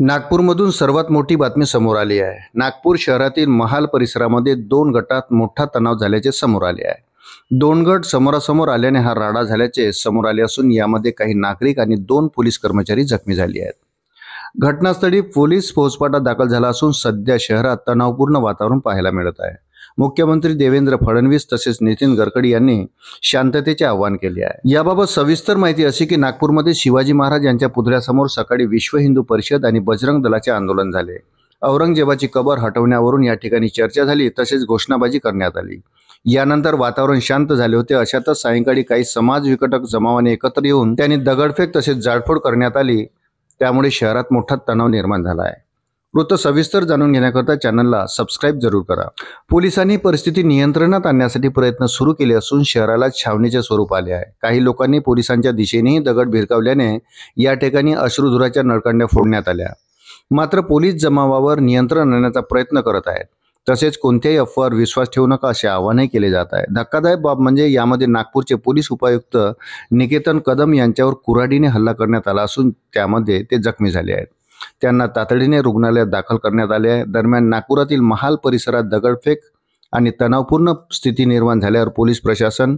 नागपूरमधून सर्वात मोठी बातमी समोर आली आहे। नागपूर शहरातील महाल परिसरामध्ये दोन गटात मोठा तणाव झाल्याचे समोर आले आहे। दोन गट समोरासमोर आल्याने हा राडा झाल्याचे समोर आले असून यामध्ये काही नागरिक आणि दोन पोलीस कर्मचारी जखमी झाले आहेत। घटनास्थळी पोलीस फौजफाटा दाखल झाला असून सध्या शहरात तणावपूर्ण वातावरण पाहायला मिळत आहे। मुख्यमंत्री देवेंद्र फडणवीस तसेच नितीन गडकरी यांनी शांततेचे आवाहन केले आहे। याबाबत सविस्तर माहिती अशी की नागपूरमध्ये शिवाजी महाराज यांच्या पुतळ्यासमोर सकाळी विश्व हिंदू परिषद आणि बजरंग दलाचे आंदोलन झाले। औरंगजेबाची कबर हटवण्यावरून या ठिकाणी चर्चा झाली, तसेच घोषणाबाजी करण्यात आली। यानंतर वातावरण शांत झाले होते। अशातच सायंकाळी काही समाज विघटक जमावाने एकत्र येऊन त्यांनी दगडफेक तसेच जाळपोळ करण्यात आली। त्यामुळे शहरात मोठा तणाव निर्माण झाला आहे। वृत्त सविस्तर जाणून घेण्याकरता चॅनलला सबस्क्राईब जरूर करा। पोलिसांनी परिस्थिती नियंत्रणात आणण्यासाठी प्रयत्न सुरू केले असून शहराला छावणीचे स्वरूप आले आहे। काही लोकांनी पोलिसांच्या दिशेनेही दगड भिरकावल्याने या ठिकाणी अश्रुधुराच्या नळकांड्या फोडण्यात आल्या। मात्र पोलीस जमावावर नियंत्रण आणण्याचा प्रयत्न करत आहेत। तसेच कोणत्याही अफवावर विश्वास ठेवू नका असे आवाहनही केले जात आहे। धक्कादायक बाब म्हणजे यामध्ये नागपूरचे पोलीस उपायुक्त निकेतन कदम यांच्यावर कुऱ्हाडीने हल्ला करण्यात आला असून त्यामध्ये ते जखमी झाले आहेत। त्यांना तातडीने रुग्णालयात दाखल करण्यात आले आहे। दरम्यान नागपुरातील महाल परिसरात दगडफेक आणि तणावपूर्ण स्थिती निर्माण झाल्यावर पोलीस प्रशासन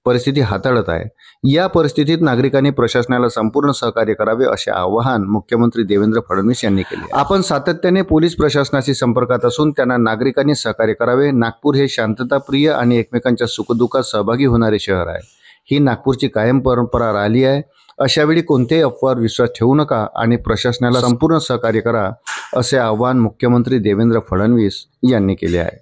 परिस्थिती हाताळत आहे। या परिस्थितीत नागरिकांनी प्रशासनाला संपूर्ण सहकार्य करावे असे आवाहन मुख्यमंत्री देवेंद्र फडणवीस यांनी केले। आपण सातत्याने पोलीस प्रशासनाशी संपर्कात असून त्यांना नागरिकांनी सहकार्य करावे। नागपूर हे शांतताप्रिय आणि एकमेकांच्या सुखदुःखात सहभागी होणारे शहर आहे। ही नागपूरची कायम परंपरा राहिली आहे। अशावेळी कोणत्याही अफवावर विश्वास ठेवू नका आणि प्रशासनाला संपूर्ण सहकार्य करा असे आवाहन मुख्यमंत्री देवेंद्र फडणवीस यांनी केले आहे।